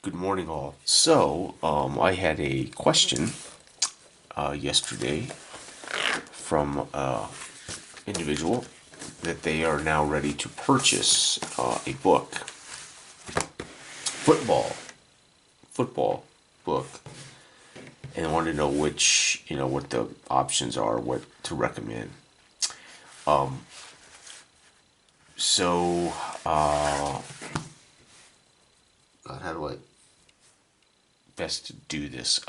Good morning, all. I had a question yesterday from an individual that they are now ready to purchase a book, football book, and I wanted to know what the options are, what to recommend. So, how do I best do this?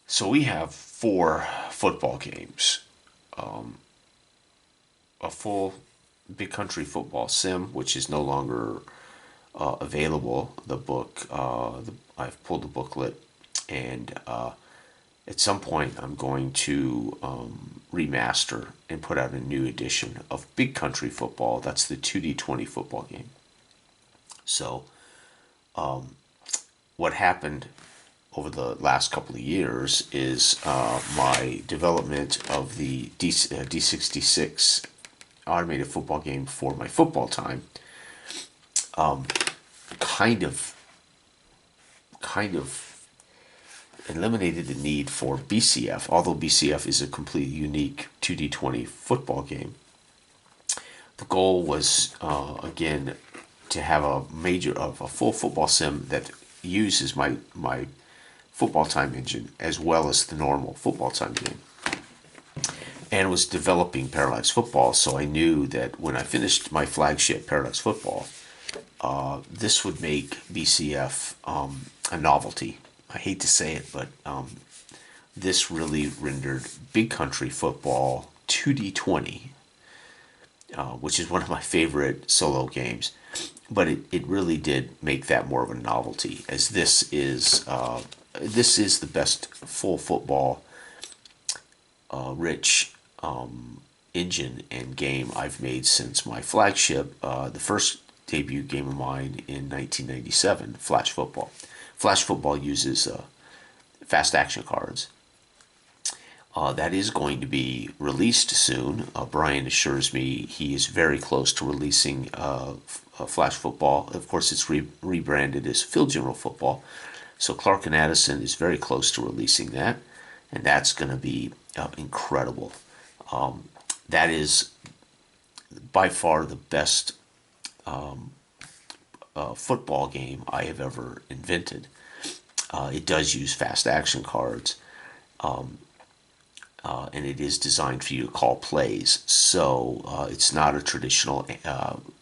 So we have four football games, a full big country football sim, which is no longer available. The book, I've pulled the booklet, and at some point I'm going to remaster and put out a new edition of Big Country Football. That's the 2D20 football game. So, what happened over the last couple of years is my development of the D66 automated football game for my football time kind of eliminated the need for BCF, although BCF is a completely unique 2D20 football game. The goal was again to have a full football sim that uses my football time engine as well as the normal football time game, and was developing Parallax Football. So I knew that when I finished my flagship Parallax Football, this would make BCF a novelty. I hate to say it, but this really rendered Big Country Football 2D20, which is one of my favorite solo games. But it really did make that more of a novelty, as this is the best full football rich engine and game I've made since my flagship, the first debut game of mine in 1997, Flash Football. Flash Football uses fast action cards. That is going to be released soon. Brian assures me he is very close to releasing Flash Football. Of course, it's rebranded as Field General Football. So Clark and Addison is very close to releasing that, and that's going to be incredible. That is by far the best football game I have ever invented. It does use fast action cards, and it is designed for you to call plays. So it's not a traditional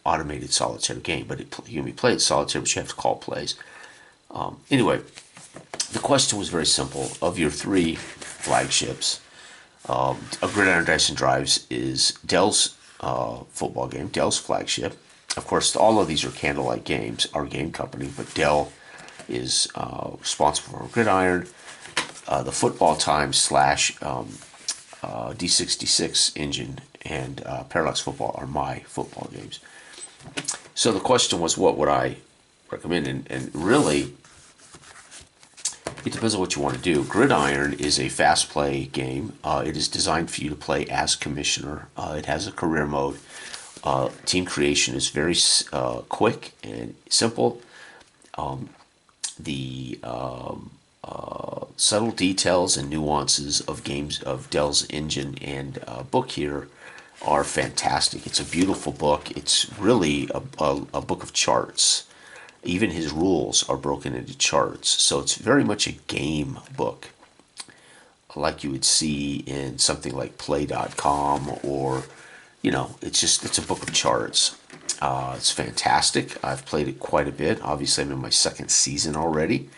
automated solitaire game, but you can be played solitaire, but you have to call plays. Anyway, the question was very simple. Of your three flagships, a Gridiron Dice and Drives is Dell's football game, Dell's flagship. Of course, all of these are Candlelight Games, our game company, but Dell is responsible for Gridiron. The Football Time slash D66 engine and Parallax Football are my football games. So the question was, what would I recommend? And really, it depends on what you want to do. Gridiron is a fast play game. It is designed for you to play as commissioner. It has a career mode. Team creation is very quick and simple. The subtle details and nuances of games of Dell's engine and book here are fantastic. It's a beautiful book. It's really a book of charts. Even his rules are broken into charts. So it's very much a game book, like you would see in something like play.com, or it's a book of charts. It's fantastic. I've played it quite a bit. Obviously, I'm in my second season already.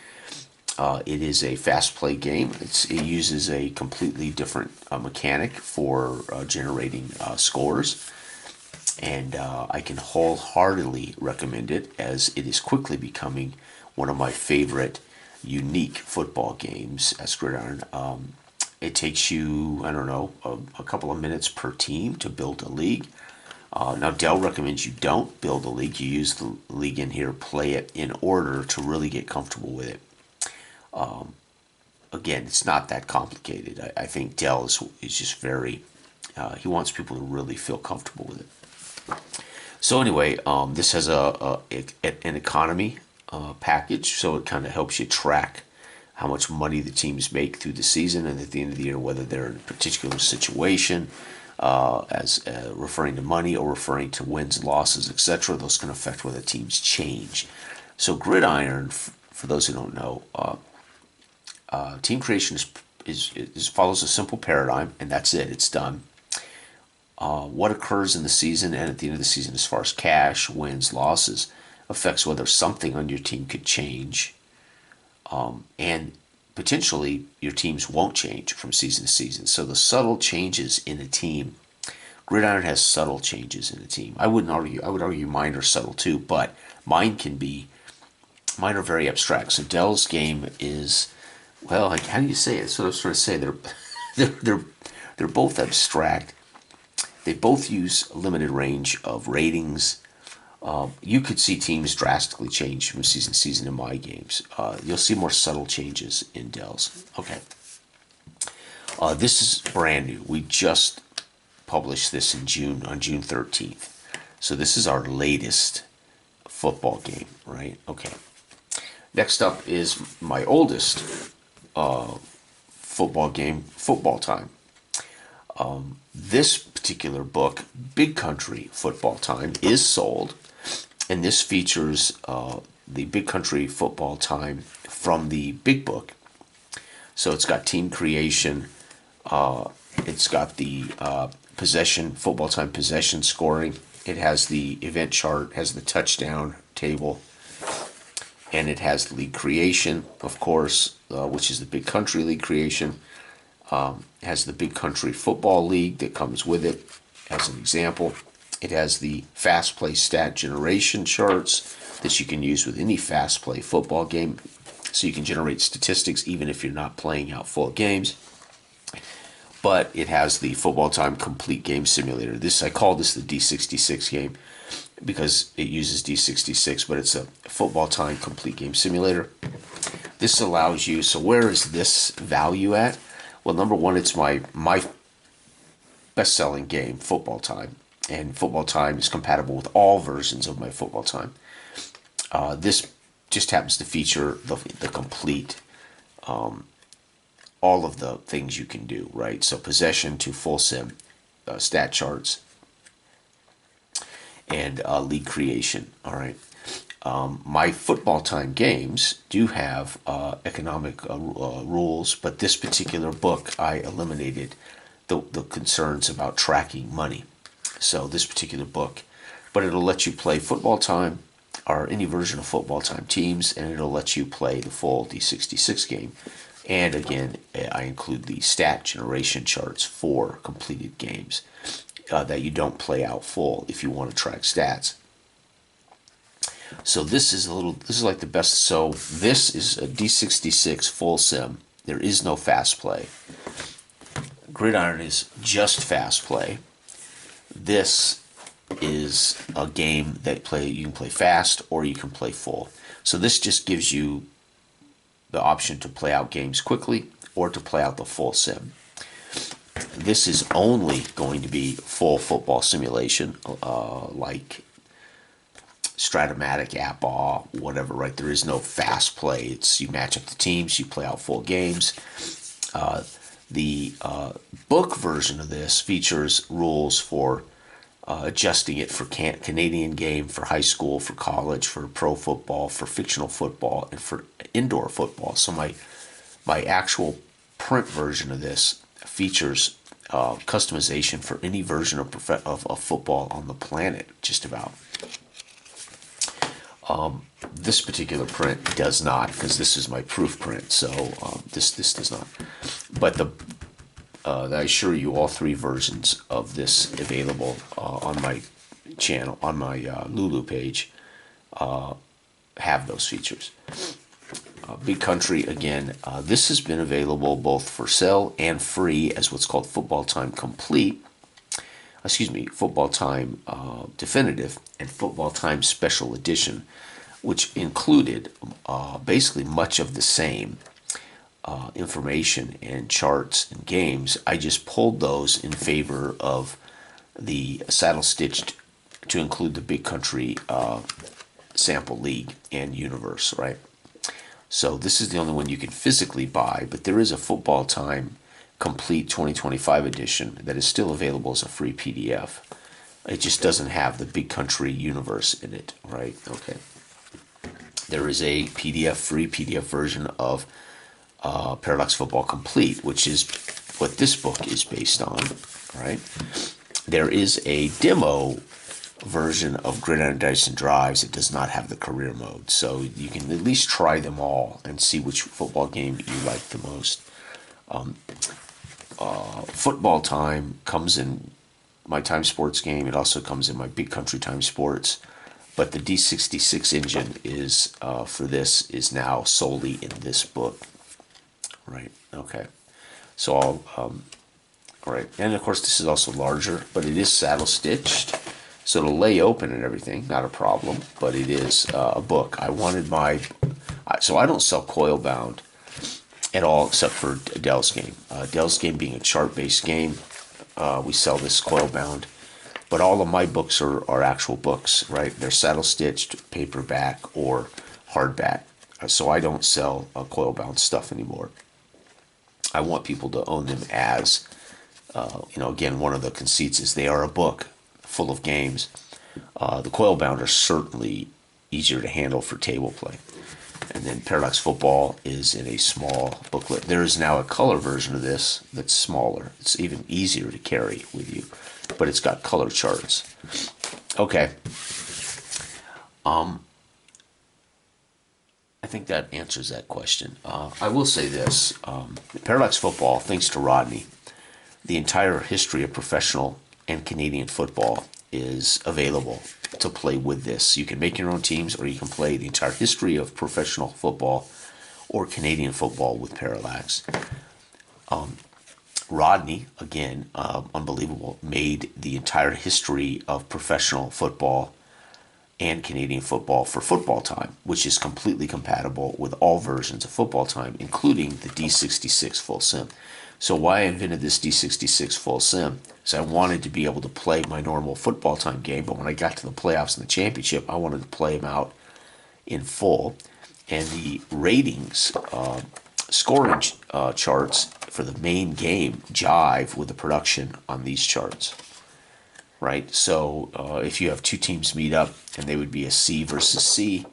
It is a fast play game. It uses a completely different mechanic for generating scores, and I can wholeheartedly recommend it, as it is quickly becoming one of my favorite unique football games as Gridiron. It takes you, I don't know, a couple of minutes per team to build a league. Now, Dell recommends you don't build a league. You use the league in here, play it in order to really get comfortable with it. Again, it's not that complicated. I think Dell is just very, he wants people to really feel comfortable with it. So anyway, this has an economy package, so it kind of helps you track how much money the teams make through the season, and at the end of the year, whether they're in a particular situation, as referring to money or referring to wins, losses, etc. Those can affect whether teams change. So Gridiron, for those who don't know, team creation is follows a simple paradigm, and that's it. It's done. What occurs in the season and at the end of the season, as far as cash, wins, losses, affects whether something on your team could change, and potentially your teams won't change from season to season. So the subtle changes in a team, Gridiron has subtle changes in a team. I would argue mine are subtle too, but mine are very abstract. So Dell's game is, well, like, how do you say it? That's what I was trying to say. They're both abstract. They both use a limited range of ratings. You could see teams drastically change from season to season in my games. You'll see more subtle changes in Dell's. Okay. This is brand new. We just published this on June 13th. So this is our latest football game, right? Okay. Next up is my oldest football game, Football Time. This particular book, Big Country Football Time, is sold, and this features the Big Country Football Time from the Big Book. So it's got team creation, it's got the Football Time possession scoring, it has the event chart, has the touchdown table, and it has league creation, of course, which is the Big Country League creation. Has the Big Country Football League that comes with it, as an example. It has the fast play stat generation charts that you can use with any fast play football game. So you can generate statistics even if you're not playing out full games. But it has the Football Time Complete Game Simulator. I call this the D66 game because it uses D66, but it's a Football Time Complete Game Simulator. This allows you, so where is this value at? Well, number one, it's my best-selling game, Football Time, and Football Time is compatible with all versions of my Football Time. This just happens to feature the complete, all of the things you can do, right? So possession to full sim, stat charts, and league creation, all right? My Football Time games do have economic rules, but this particular book, I eliminated the concerns about tracking money. So this particular book, but it'll let you play Football Time or any version of Football Time teams, and it'll let you play the full D66 game. And again, I include the stat generation charts for completed games that you don't play out full if you want to track stats. So this is like the best. So this is a D66 full sim. There is no fast play. Gridiron is just fast play. This is a game that you can play fast or you can play full. So this just gives you the option to play out games quickly or to play out the full sim. This is only going to be full football simulation, like Stratomatic, AppAw, whatever, right? There is no fast play. It's you match up the teams, you play out full games. The book version of this features rules for adjusting it for Canadian game, for high school, for college, for pro football, for fictional football, and for indoor football. So my actual print version of this features customization for any version of football on the planet, just about. This particular print does not, because this is my proof print, so this does not. But I assure you, all three versions of this available on my channel, on my Lulu page, have those features. Big Country, again, this has been available both for sale and free as what's called Football Time Complete. Football Time Definitive and Football Time Special Edition, which included basically much of the same information and charts and games. I just pulled those in favor of the saddle-stitched to include the Big Country Sample League and Universe, right? So this is the only one you can physically buy, but there is a Football Time Complete 2025 edition that is still available as a free PDF. It just doesn't have the Big Country Universe in it, right? Okay. There is a free PDF version of Paradox Football Complete, which is what this book is based on, right? There is a demo version of Gridiron Dice and Drives that does not have the career mode, so you can at least try them all and see which football game you like the most. Football Time comes in my Time Sports game. It also comes in my Big Country Time Sports. But the D66 engine is for this is now solely in this book, right? Okay, so I'll all right, and of course this is also larger, but it is saddle stitched, so it'll lay open and everything, not a problem. But it is a book. So I don't sell coil bound at all except for Dell's Game. Dell's Game being a chart-based game, we sell this coil bound. But all of my books are actual books, right? They're saddle stitched, paperback, or hardback. So I don't sell coil bound stuff anymore. I want people to own them as, again, one of the conceits is they are a book full of games. The coil bound are certainly easier to handle for table play. And then Paradox Football is in a small booklet. There is now a color version of this that's smaller. It's even easier to carry with you, but it's got color charts. Okay. I think that answers that question. I will say this. Paradox Football, thanks to Rodney, the entire history of professional and Canadian football is available to play with this. You can make your own teams, or you can play the entire history of professional football or Canadian football with Parallax. Rodney, again, unbelievable, made the entire history of professional football and Canadian football for Football Time, which is completely compatible with all versions of Football Time, including the D66 Full Sim. So why I invented this D66 Full Sim is I wanted to be able to play my normal Football Time game, but when I got to the playoffs and the championship, I wanted to play them out in full. And the ratings, scoring charts for the main game jive with the production on these charts, right? So if you have two teams meet up and they would be a C versus C,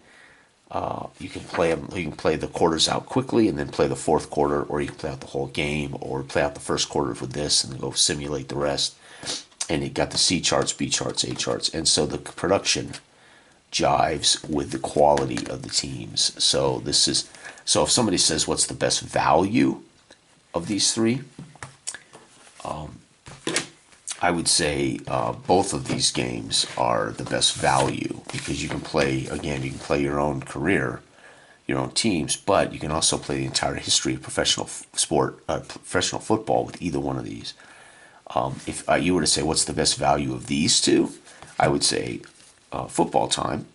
you can play them. You can play the quarters out quickly and then play the fourth quarter, or you can play out the whole game, or play out the first quarter with this and then go simulate the rest. And you got the C charts, B charts, A charts, and so the production jives with the quality of the teams. So if somebody says what's the best value of these three, I would say both of these games are the best value, because you can play your own career, your own teams, but you can also play the entire history of professional football with either one of these. If you were to say what's the best value of these two, I would say Football Time,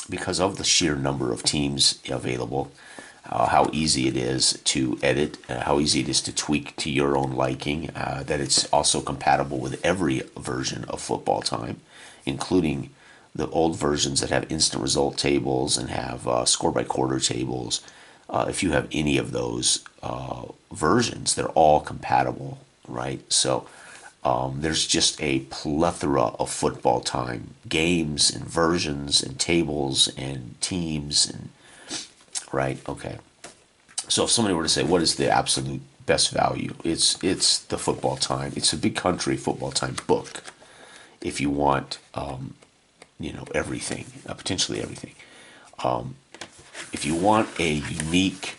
because of the sheer number of teams available, how easy it is to edit, how easy it is to tweak to your own liking, that it's also compatible with every version of Football Time, including the old versions that have instant result tables and have score by quarter tables. If you have any of those versions, they're all compatible, right? So there's just a plethora of Football Time games and versions and tables and teams and right. Okay. So if somebody were to say, what is the absolute best value? It's the Football Time. It's a Big Country Football Time book. If you want, everything, potentially everything. If you want a unique,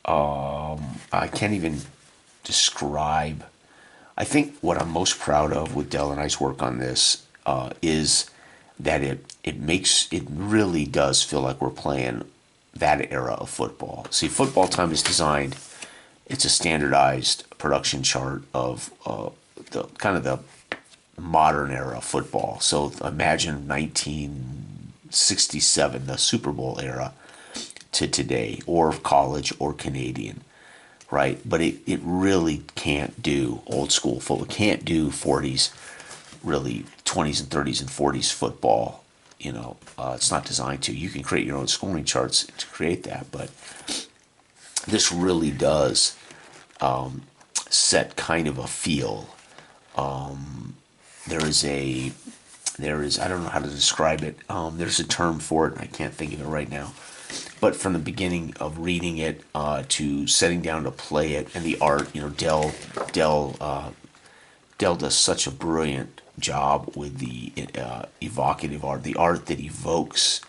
I can't even describe. I think what I'm most proud of with Dell and I's work on this is that it really does feel like we're playing that era of football. See, Football Time is designed, it's a standardized production chart of the kind of the modern era of football. So imagine 1967, the Super Bowl era, to today, or college or Canadian, right? But it really can't do old school football. It can't do 40s, really 20s and 30s and 40s football. It's not designed to. You can create your own scoring charts to create that, but this really does set kind of a feel. There is I don't know how to describe it. There's a term for it, and I can't think of it right now. But from the beginning of reading it to setting down to play it, and the art, Dell does such a brilliant job with the evocative art, the art that evokes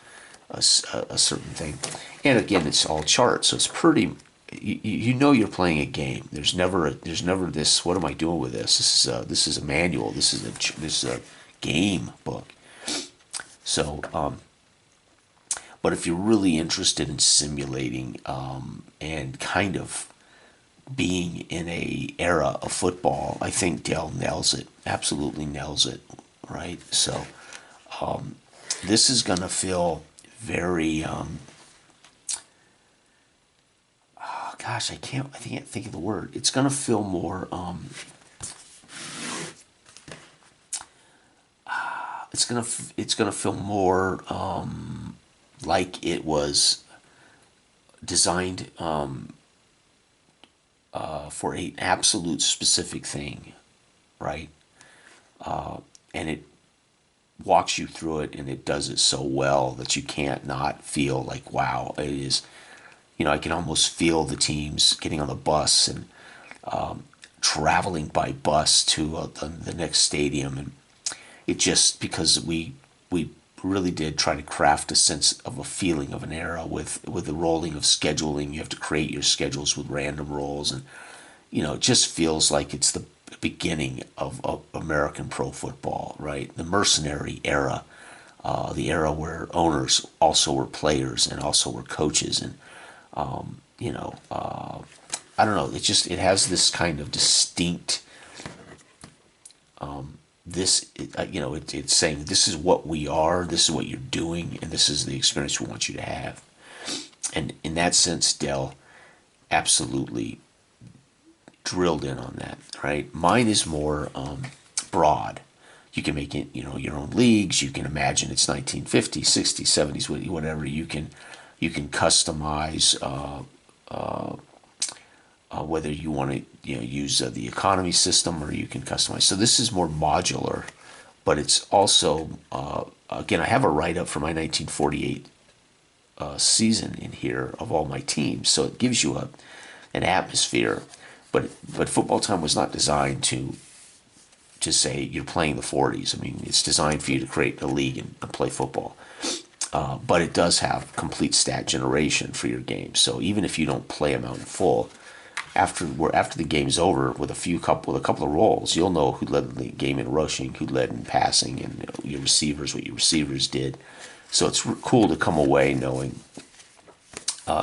a certain thing. And again, it's all charts, so it's pretty. You're playing a game. There's never this. What am I doing with this? This is a manual. This is a game book. So, but if you're really interested in simulating and kind of being in a era of football, I think Dell nails it. Absolutely nails it. Right. So, this is gonna feel very. Gosh, I can't think of the word. It's gonna feel more. It's gonna feel more like it was designed for an absolute specific thing, right? And it walks you through it, and it does it so well that you can't not feel like, wow, it is. I can almost feel the teams getting on the bus and traveling by bus to the next stadium, and it just because we really did try to craft a sense of a feeling of an era with the rolling of scheduling. You have to create your schedules with random rolls, and it just feels like it's the beginning of American pro football, right? The mercenary era, the era where owners also were players and also were coaches, and I don't know. It has this kind of distinct. It's saying this is what we are, this is what you're doing, and this is the experience we want you to have. And in that sense, Dell absolutely drilled in on that. Right? Mine is more broad. You can make it, your own leagues. You can imagine it's 1950s, 60s, 70s, whatever. You can customize whether you want to use the economy system, or you can customize. So this is more modular, but it's also again, I have a write up for my 1948 season in here of all my teams, so it gives you an atmosphere. But Football Time was not designed to say you're playing the 40s. I mean, it's designed for you to create a league and play football. But it does have complete stat generation for your game. So even if you don't play them out in full, after the game's over with a couple of rolls, you'll know who led the game in rushing, who led in passing, and your receivers, what your receivers did. So it's cool to come away knowing,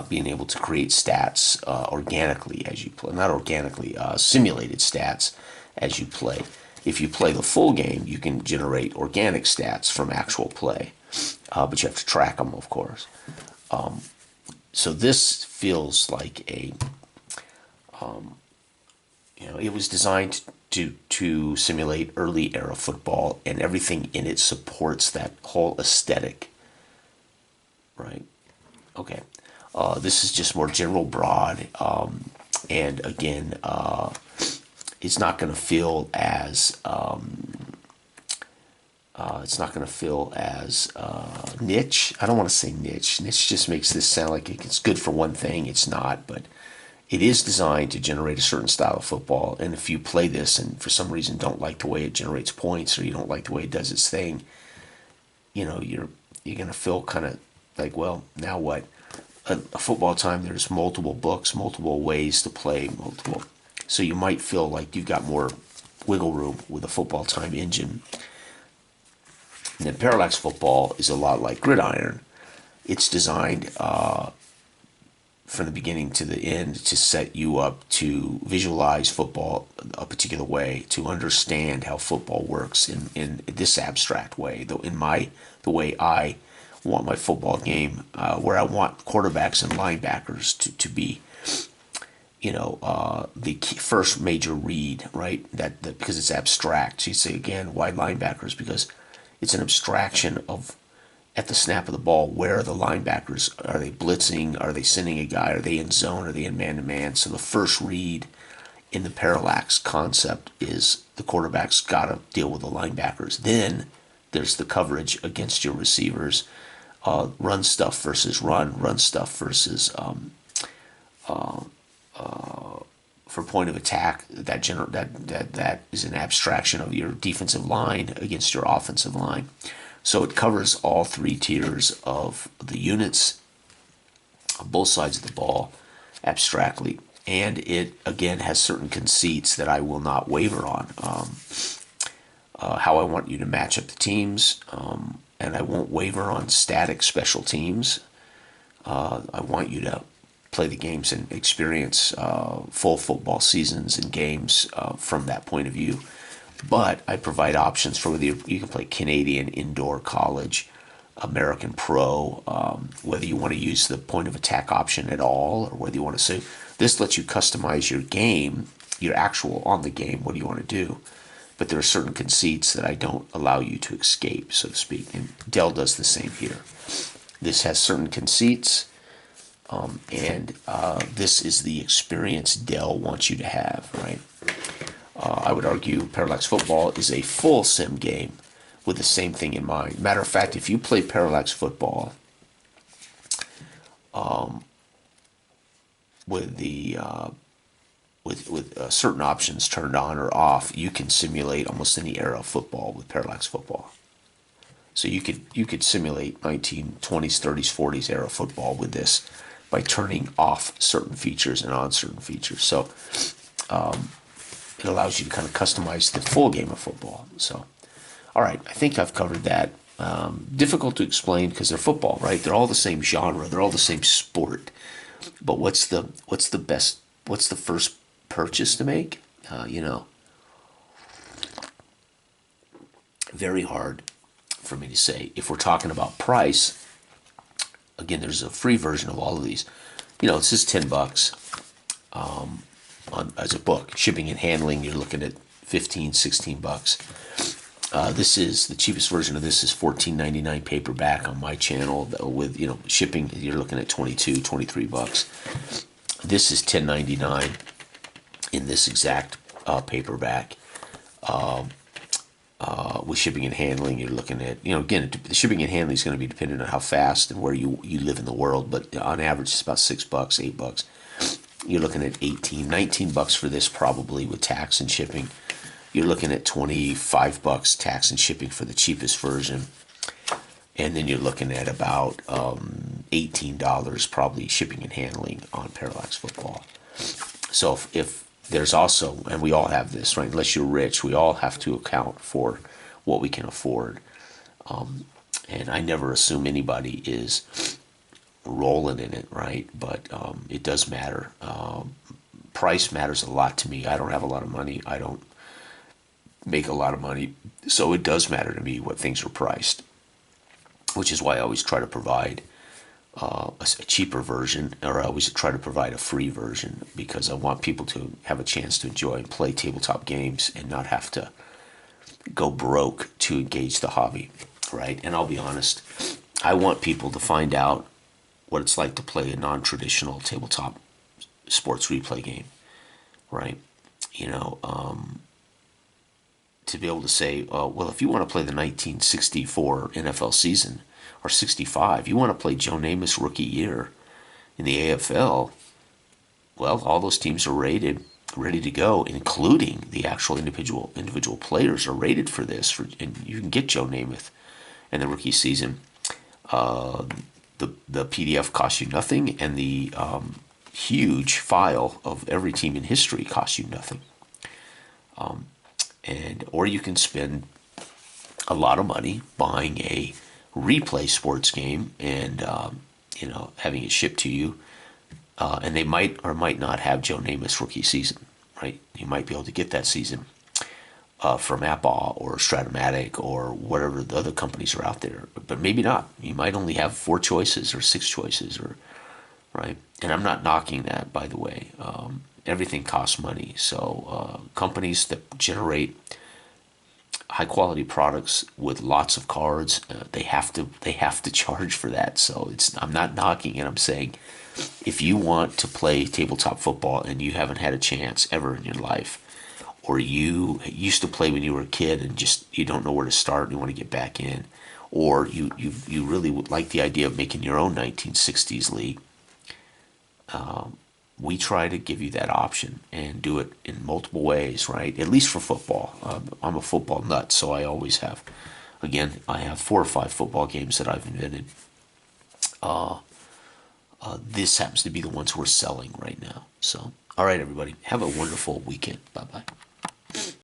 being able to create stats organically as you play, not organically, simulated stats as you play. If you play the full game, you can generate organic stats from actual play. But you have to track them, of course. So this feels like it was designed to simulate early era football, and everything in it supports that whole aesthetic, right? Okay. This is just more general, broad, and again, it's not going to feel as niche. I don't want to say niche. Niche just makes this sound like it's good for one thing. It's not, but it is designed to generate a certain style of football. And if you play this and for some reason don't like the way it generates points, or you don't like the way it does its thing, you're gonna feel kind of like, well, now what? A Football Time, there's multiple books, multiple ways to play, so you might feel like you've got more wiggle room with a Football Time engine. And then Parallax Football is a lot like Gridiron. It's designed from the beginning to the end to set you up to visualize football a particular way, to understand how football works in this abstract way. Though the way I want my football game, where I want quarterbacks and linebackers to be, the first major read, right? That because it's abstract. So you say again, why linebackers? Because It's an abstraction of at the snap of the ball, where are the linebackers? Are they blitzing? Are they sending a guy? Are they in zone? Are they in man-to-man? So the first read in the parallax concept is the quarterback's got to deal with the linebackers. Then there's the coverage against your receivers, run stuff versus run stuff versus for point of attack. That is an abstraction of your defensive line against your offensive line. So it covers all three tiers of the units on both sides of the ball abstractly. And it, again, has certain conceits that I will not waver on. How I want you to match up the teams, and I won't waver on static special teams. I want you to play the games and experience full football seasons and games from that point of view. But I provide options for whether you can play Canadian, indoor, college, American Pro, whether you want to use the point of attack option at all, or whether you want to say, this lets you customize your game, your actual on the game, what do you want to do? But there are certain conceits that I don't allow you to escape, so to speak. And Dell does the same here. This has certain conceits, and this is the experience Dell wants you to have, right? I would argue Parallax Football is a full sim game with the same thing in mind. Matter of fact, if you play Parallax Football with the with certain options turned on or off, you can simulate almost any era of football with Parallax Football. So you could simulate 1920s, 30s, 40s era football with this by turning off certain features and on certain features. So it allows you to kind of customize the full game of football. So, all right, I think I've covered that. Difficult to explain because they're football, right? They're all the same genre. They're all the same sport. But what's the first purchase to make? Very hard for me to say. If we're talking about price, again, there's a free version of all of these. It's just $10 as a book. Shipping and handling, you're looking at $15, $16. This is the cheapest version of this is $14.99 paperback on my channel with shipping. You're looking at $22, $23. This is $10.99 in this exact paperback. With shipping and handling, you're looking at again, the shipping and handling is going to be dependent on how fast and where you live in the world, but on average it's about $6, $8. You're looking at $18, $19 for this probably with tax and shipping. You're looking at $25 tax and shipping for the cheapest version. And then you're looking at about $18 probably shipping and handling on Parallax Football. So if there's also, and we all have this, right? Unless you're rich, we all have to account for what we can afford. And I never assume anybody is rolling in it, right? But it does matter. Price matters a lot to me. I don't have a lot of money. I don't make a lot of money. So it does matter to me what things are priced, which is why I always try to provide a cheaper version, or I always try to provide a free version, because I want people to have a chance to enjoy and play tabletop games and not have to go broke to engage the hobby, right? And I'll be honest, I want people to find out what it's like to play a non-traditional tabletop sports replay game, right? To be able to say, well, if you want to play the 1964 NFL season, or 65, you want to play Joe Namath's rookie year in the AFL, well, all those teams are rated, ready to go, including the actual individual players are rated for this, and you can get Joe Namath and the rookie season. The PDF costs you nothing, and the huge file of every team in history costs you nothing. Or you can spend a lot of money buying a replay sports game and having it shipped to you, and they might or might not have Joe Namath's rookie season, right? You might be able to get that season from Apple or Stratomatic or whatever the other companies are out there, but maybe not. You might only have 4 choices or 6 choices, or right. And I'm not knocking that, by the way. Everything costs money, so companies that generate high quality products with lots of cards, they have to charge for that. So I'm not knocking it. I'm saying if you want to play tabletop football and you haven't had a chance ever in your life, or you used to play when you were a kid and just you don't know where to start and you want to get back in, or you really would like the idea of making your own 1960s league, we try to give you that option and do it in multiple ways, right? At least for football. I'm a football nut, so I always have. Again, I have 4 or 5 football games that I've invented. This happens to be the ones we're selling right now. So, all right, everybody, have a wonderful weekend. Bye bye.